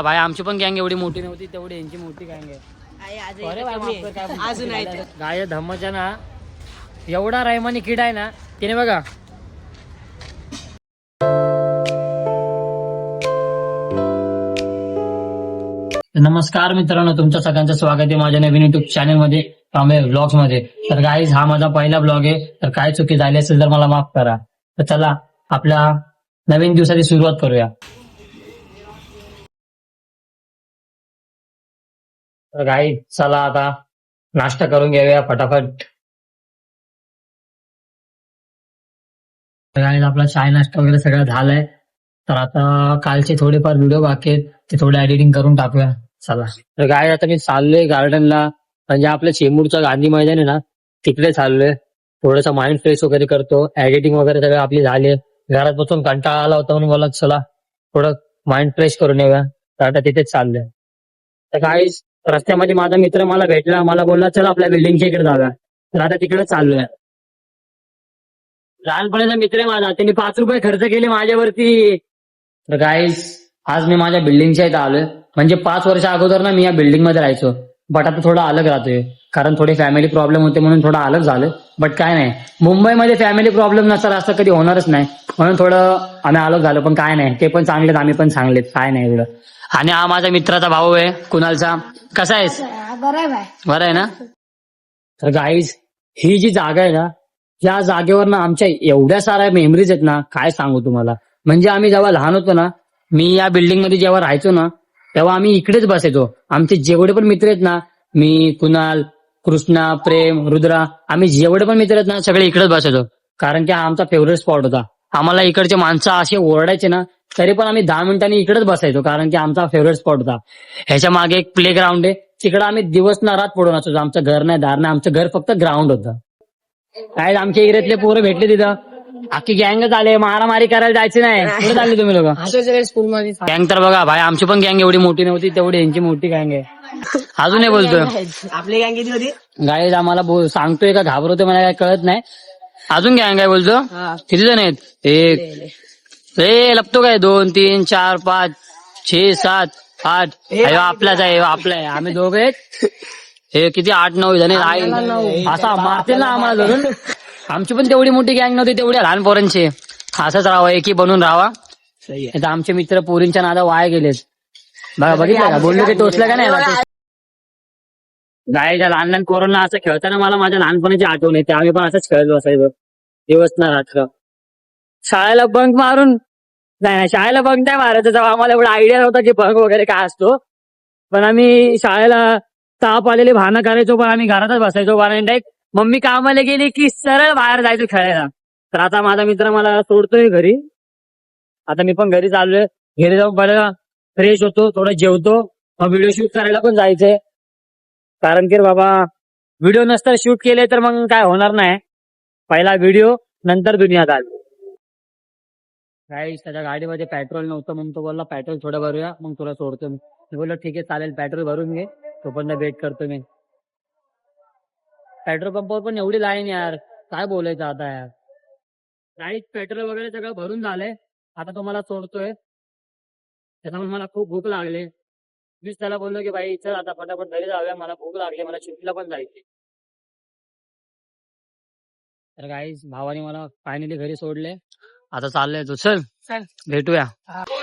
भाई आमची पण गँग एवढी मोठी नव्हती तेवढी यांची मोठी गँग आहे. अजून गाय धम्मच्या ना एवढा रहिमानी किडा आहे ना तिने बघा. नमस्कार मित्रांनो, तुमचं सगळ्यांचं स्वागत आहे माझ्या नवीन युट्यूब चॅनल मध्ये व्लॉग्स मध्ये. तर गाईज हा माझा पहिला ब्लॉग आहे, तर काय चुकी झाली असेल तर मला माफ करा. तर चला आपल्या नवीन दिवसाची सुरुवात करूया. तर गाईज चला आता नाश्ता करून घेऊया फटाफट. गाईज आपला चाय नाश्ता वगैरे सगळं झालाय. तर आता कालचे थोडेफार व्हिडिओ बाकी आहेत ते थोडे एडिटिंग करून टाकूया. चला तर गाय आता मी चाललोय गार्डनला, म्हणजे आपल्या चेंबूरचं गांधी मैदान आहे ना तिकडे चाललोय. थोडंसं माइंड फ्रेश वगैरे करतो. एडिटिंग वगैरे सगळं आपली झाली. घरात बसून कंटाळा आला होता म्हणून बोला चला थोडं माइंड फ्रेश करून येऊया. तर आता तिथेच चाललोय. तर काय रस्त्यामध्ये माझा मित्र मला भेटला, मला बोलला चल आपल्या बिल्डिंगच्या इकडे जाऊया. तर आता तिकडे चाललोय. लहानपणीचा मित्र आहे माझा, त्यांनी 5 रुपये खर्च केले माझ्यावरती. तर गाईस आज मी माझ्या बिल्डिंगच्या इथं आलोय. म्हणजे 5 वर्ष अगोदर ना मी या बिल्डिंग मध्ये राहायचो, बट आता थोडा अलग राहतोय कारण थोडी फॅमिली प्रॉब्लेम होते म्हणून थोडा अलग झालं. बट काय नाही, मुंबईमध्ये फॅमिली प्रॉब्लेम नसतात असं कधी होणारच नाही म्हणून थोडं आम्ही अलग झालो. पण काय नाही, ते पण चांगलेत आम्ही पण चांगलेत, काय नाही एवढं. आणि हा माझ्या मित्राचा भाऊ आहे कुणालचा. कसा आहेस? बरं आहे ना. तर गाईज ही जी जागा आहे ना, या जागेवर ना आमच्या एवढ्या साऱ्या मेमरीज आहेत ना, काय सांगू तुम्हाला. म्हणजे आम्ही जेव्हा लहान होतो ना, मी या बिल्डिंग मध्ये जेव्हा राहायचो ना तेव्हा आम्ही इकडेच बसायचो. आमचे जेवढे पण मित्र आहेत ना, मी, कुणाल, कृष्णा, प्रेम, रुद्रा, आम्ही जेवढे पण मित्र आहेत ना सगळे इकडेच बसायचो. कारण की हा आमचा फेवरेट स्पॉट होता. आम्हाला इकडचे माणसं असे ओरडायचे ना तरी पण आम्ही 10 मिनिटांनी इकडेच बसायचो कारण की आमचा फेवरेट स्पॉट होता. ह्याच्या मागे एक प्ले ग्राउंड आहे, तिकडे आम्ही दिवस ना रात पडून असायचो. आमचं घर नाही दार नाही, आमचं घर फक्त ग्राउंड होतं. काय आमच्या एरियातले पोरं भेटले तिथं, अख्खी गँगच आले, मारामारी करायला जायचे नाही. कुठे चालले तुम्ही लोक? स्कूल मध्ये गँग तर बघा भाई आमची पण गँग एवढी मोठी नव्हती तेवढी यांची मोठी गँग आहे. अजूनही बोलतोय आपली गँग किती होती? गाईज आम्हाला सांगतोय का घाबरतोय मला काय कळत नाही. अजून गँग आहे बोलतो. किती जण आहेत? एक लपतो काय 2 3 4 5 6 7 8. आपलाच आहे, आपला आहे. आम्ही दोघे आहेत. हे किती 8 9 जण आहेत. असा मारतील ना आम्हाला धरून. आमची पण तेवढी मोठी गँग नव्हती, तेवढ्या लहान पोरांची. असंच राहावं, एकी बनून राहावा. आता आमचे मित्र पोरींच्या नादा वाया गेलेत बघा. बघितलं का बोललो की टोचलं का नाही. गायच्या लहान लहान पोरांना असं खेळताना मला माझ्या लहानपणाची आठवण येते. आम्ही पण असंच खेळत बसायचो दिवस ना रात्र. शाळेला बंक मारून नाही, शाळेला बंक नाही मारायचं तेव्हा आम्हाला एवढा आयडिया नव्हता की बंक वगैरे काय असतो. पण आम्ही शाळेला ताप आलेले भानं करायचो पण आम्ही घरातच बसायचो. कारण डायरेक्ट मम्मी कामाला गेली की सरळ बाहेर जायचो खेळायला. तर आता माझा मित्र मला सोडतोय घरी, आता मी पण घरी चाललोय. घरी जाऊन पहिला फ्रेश होतो, थोडं जेवतो, मग व्हिडिओ शूट करायला पण जायचंय. कारण की बाबा व्हिडिओ नसता शूट केले तर मग काय होणार नाही. पहिला व्हिडिओ नंतर दुनियादार. काय त्याच्या गाडीमध्ये पेट्रोल नव्हतं म्हणून तो बोलला पेट्रोल थोडं भरूया मग तुला सोडतो. मी बोललो ठीक आहे चालेल, पेट्रोल भरून घे, तो पण वेट करतो मी. पेट्रोल पंपावर पण एवढी लाईन यार, काय बोलायचं आता यार. गाडीत पेट्रोल वगैरे सगळं भरून झालंय. आता तो मला सोडतोय, त्याच्यामुळे मला खूप भूक लागली. मीच त्याला बोललो की भाई चल आता फटाफट घरी जाऊया, मला भूक लागली, मला शिफ्टला पण जायची. तर गाईस भावाने मला फायनली घरी सोडले, आता चाललंय तू चल भेटूया.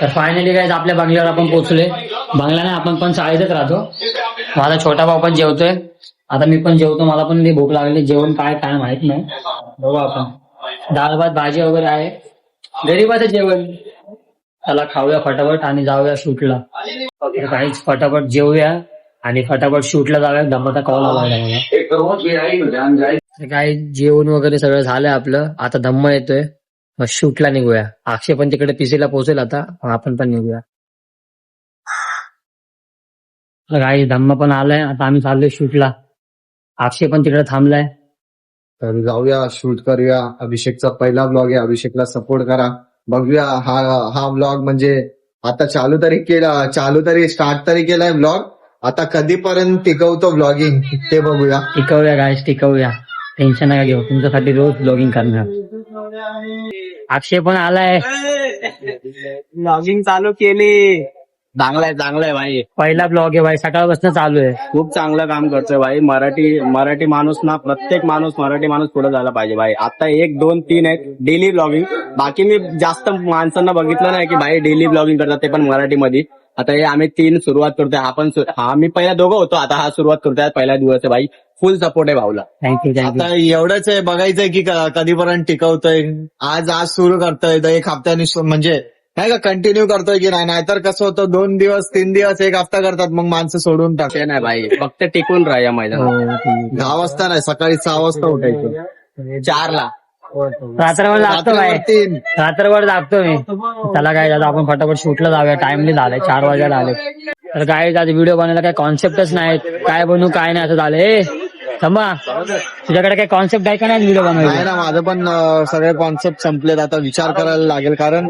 तर फायनली गाईस आपल्या बंगल्यावर आपण पोहोचलोय. बंगल्याने आपण पण शाळेतच राहतो. माझा छोटा भाऊ पण जेवतोय, आता मी पण जेवतो. मला पण लई भूक लागली, जेवण काय माहित नाही, बघू आपण. डाळ भात भाजी वगैरे आहे, गरीबाचं जेवण. त्याला खाऊया फटाफट आणि जाऊया शूटला. काहीच फटाफट जेवूया आणि फटाफट शूटला जाऊया. धम्माचा कॉल आला मला. काय जेवण वगैरे सगळं झालंय आपलं, आता धम्मा येतोय, मग शूटला निघूया. अक्षय पण तिकडे पीसीला पोहोचेल आता, आपण पण निघूया. काय धम्मा पण आलाय, आता आम्ही चाललोय शूटला. अक्षय पण तिकडे थांबलाय. तर जाऊया शूट करूया. अभिषेकचा पहिला ब्लॉग आहे, अभिषेकला सपोर्ट करा. बघूया हा ब्लॉग म्हणजे आता चालू तरी स्टार्ट तरी केलाय ब्लॉग. आता कधीपर्यंत टिकवतो ब्लॉगिंग ते बघूया. टिकवूया गायस, टिकवूया, टेन्शन नका घेऊ, तुमच्यासाठी रोज ब्लॉगिंग करणार. अक्षय पण आलाय, ब्लॉगिंग चालू केली. चांगलाय भाई. पहिला ब्लॉग आहे भाई, सकाळपासून चालू आहे. खूप चांगलं काम करतोय भाई. मराठी माणूस ना, प्रत्येक मराठी माणूस पुढे झाला पाहिजे भाई. आता 1, 2, 3 आहेत डेली ब्लॉगिंग. बाकी मी जास्त माणसांना बघितलं नाही की भाई डेली ब्लॉगिंग करतात, ते पण मराठीमध्ये. आता हे आम्ही 3 सुरुवात करतोय. मी पहिला दोघं होतो, आता हा सुरुवात करतोय. पहिला दिवस आहे भाई. फुल सपोर्ट आहे भाऊला. Thank you thank you. आता एवढंच आहे, बघायचंय की कधीपर्यंत टिकवतोय. आज सुरू करतोय, तर 1 हप्त्याने म्हणजे नाही का कंटिन्यू करतोय की नाही. नाहीतर कसं होतं 2 दिवस 3 दिवस 1 हप्ता करतात, मग माणसं सोडून टाकतात. ते नाही भाई, फक्त टिकून राहा या मैदानात. 10 वाजता नाही, सकाळी 6 वाजता उठायचं. 4ला. रात्रभर जागतो भाई, 3 रात्रभर जागतो मी. चला काय आता आपण फटाफट शूटला जाऊया, टाइमली झालाय, 4 वाजायला आले. तर काय आज व्हिडिओ बनवायला काय कॉन्सेप्टच नाही, काय बनवू काय नाही असं झालंय. थांबा, तुझ्याकडे काय कॉन्सेप्ट आहे का नाही व्हिडिओ नाही बनवायला? ना, माझं पण सगळे कॉन्सेप्ट संपलेत. आता विचार करायला लागेल, कारण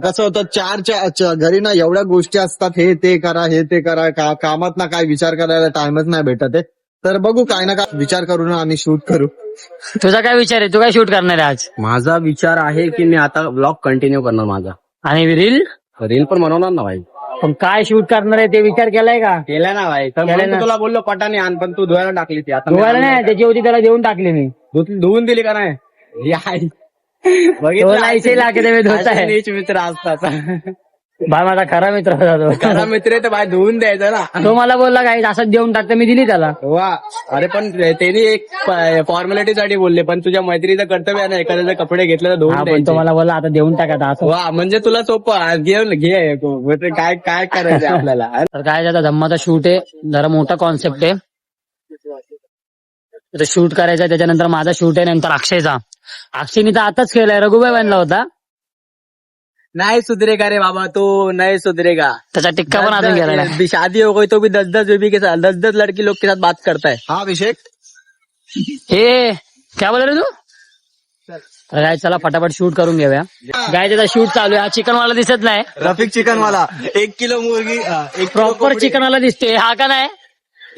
कसं होतं 4च्या घरी ना एवढ्या गोष्टी असतात, हे ते करा, कामात ना काय विचार करायला टाइमच नाही भेटत आहे. तर बघू, काय ना काय विचार करू ना आम्ही शूट करू. तुझा काय विचार आहे, तू काय शूट करणार आहे आज? माझा विचार आहे की मी आता ब्लॉग कंटिन्यू करणार माझा. आणि रील रील पण बनवणार ना भाई. पण काय शूट करणार आहे ते विचार केलाय का? केलाय ना भाई. तर केलंय म्हणून ना. तर तुला बोललो पटाने आण, पण तू धुवायला टाकली ती. आता मी धुवायला नाही, त्याची होती त्याला देऊन टाकली मी. धुवून दिली का नाही? याय. तो लायचे लागे मी धुत असे आहे. नीच मित्र असतात. भाई माझा खरा मित्र होता तो. खरा मित्र आहे तर भाई धुवून द्यायचं ना. तो मला बोलला काही असंच देऊन टाकतं, मी दिली त्याला. वा. अरे पण त्यांनी एक फॉर्मॅलिटीसाठी बोलले, पण तुझ्या मैत्रीचं कर्तव्य आहे ना, एखाद्याचे कपडे घेतले तर धुवून हा पण द्यायचे. तो मला बोलला आता देऊन टाका असं. वा, म्हणजे तुला सोपं घे काय काय करायचं आपल्याला. तर काय त्याचा धम्माचा शूट आहे, जरा मोठा कॉन्सेप्ट आहे. शूट करायचा, त्याच्यानंतर माझा शूट आहे, नंतर अक्षयचा. अक्षयने तर आताच केलाय, रघुबाई बनला होता. नहीं सुधरेगा रे बाबा, तो नहीं सुधरेगा. त्याचा टिक्का पण अजून गेला नाही. शादी हो गई तो भी 10-10 बेबी के साथ 10-10 लड़की लोग के साथ बात करता है. हा अभिषेक, हे क्या बोल रे तू? तर काय चला फटाफट शूट करून घेऊया. काय त्याचा शूट चालू आहे. हा चिकन वाला दिसत नाही, रफिक चिकन वाला. 1 किलो मुर्गी, 1 प्रॉपर चिकन वाला दिसते. हा का नाही?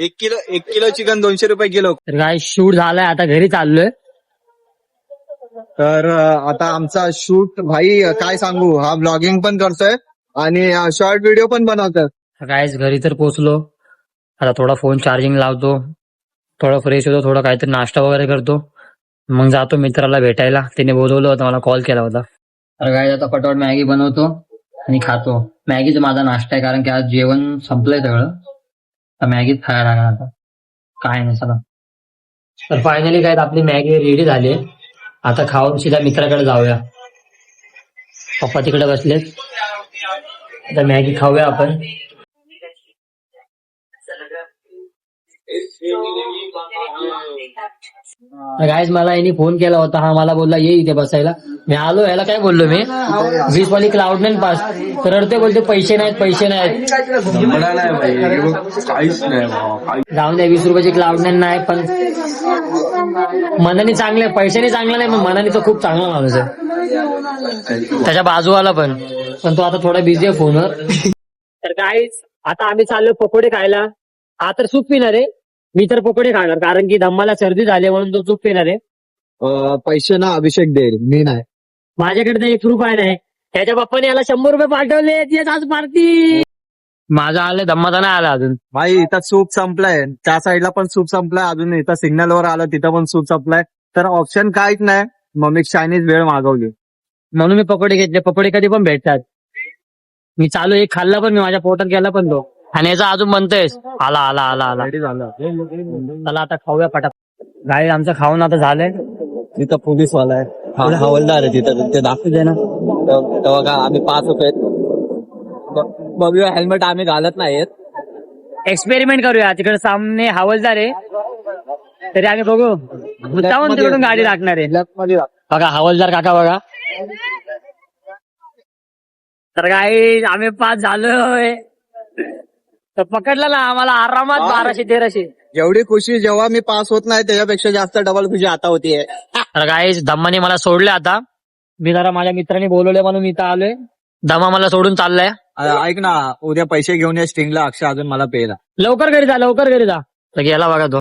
1 किलो चिकन 200 रुपये किलो. तर काय शूट झालाय, आता घरी चाललोय. तर आता आमचा शूट भाई काय सांगू, हा ब्लॉगिंग पण करतोय आणि शॉर्ट व्हिडिओ पण बनवतोय. काय घरी तर पोहोचलो. आता थोडा फोन चार्जिंग लावतो, थोडा फ्रेश होतो, थोडा काहीतरी नाश्ता वगैरे करतो, मग जातो मित्राला भेटायला. त्याने बोलवलं होतं, मला कॉल केला होता. तर काय आता पटापट मॅगी बनवतो आणि खातो. मॅगीच माझा नाश्ता आहे, कारण की आज जेवण संपलंय सगळं. तर मॅगीच खायला लागणार आता, काय नाही. चला तर फायनली काय आपली मॅगी रेडी झाली. आता खाऊन सीधा मित्राकडे जाऊया. पप्पा तिकडे बसलेत, आता मॅगी खाऊया आपण. गायज मला यांनी फोन केला होता, हा मला बोलला ये इथे बसायला. मी आलो. याला काय बोललो मी, 20 वाली क्लाउड9 पास. तर रडते, बोलते पैसे नाहीत. जाऊन द्या, 20 रुपयाची क्लाउड9 नाही, पण मनाने चांगले, पैशाने चांगला नाही, पण मनाने तो खूप चांगला माणूस आहे. त्याच्या बाजूवाला पण तो आता थोडा बिझी आहे फोनवर. तर गाईज आता आम्ही चाललो पकोडे खायला. हा तर सूप पिणार आहे, मी तर पकोडे खाणार, कारण की धम्माला सर्दी झाली म्हणून तो सूप पिणार आहे. पैसे ना अभिषेक देईल, मी नाही. माझ्याकडे तर 1 रुपया नाही. त्याच्या पप्पाने याला 100 रुपये पाठवले. येस आज पार्टी. माझा आलं, धम्माचा नाही आला अजून. भाई इथं सूप संपलाय, त्या साईडला पण सूप संपलाय, अजून इथं सिग्नलवर आलं तिथं पण सूप संपलाय. तर ऑप्शन काहीच नाही, मग मी चायनीज भेळ मागवली. म्हणून मी पकोडे घेतले. पकोडे कधी पण भेटतात. मी चालू एक खाल्ला पण, मी माझ्या पोटात गेला पण तो. आणि याचा अजून म्हणतोय आला आला आला आला. रेडी झालं. चला आता खाऊया पटापट. गाडी आमचं खाऊन आता झालंय. तिथं पोलीसवाला आहे, हवालदार आहे तिथं, ते दाखवू दे ना. तेव्हा का आम्ही 5 रुपये बघूया. हेल्मेट आम्ही घालत नाहीत. एक्सपेरिमेंट करूया. तिकडे सामने हवालदार आहे, तरी आम्ही बघू मुद्दामून तिकडून गाडी लागणार आहे. बघा हवालदार काका बघा. तर काही आम्ही 5 झालोय. तर पकडलं ना आम्हाला आरामात 1200-1300. एवढी खुशी जेव्हा मी पास होत नाही त्याच्यापेक्षा जास्त डबल खुशी आता होतीये. तर काही धम्माने मला सोडले. आता मी जरा माझ्या मित्राने बोलवले म्हणून मी इथं आलोय. धम्मा मला सोडून चाललाय. ऐक ना, उद्या पैसे घेऊन या स्टिंगला. अक्षय अजून मला पेला. लवकर घरी जा, लवकर घरी जा. तर गेला बघा तो.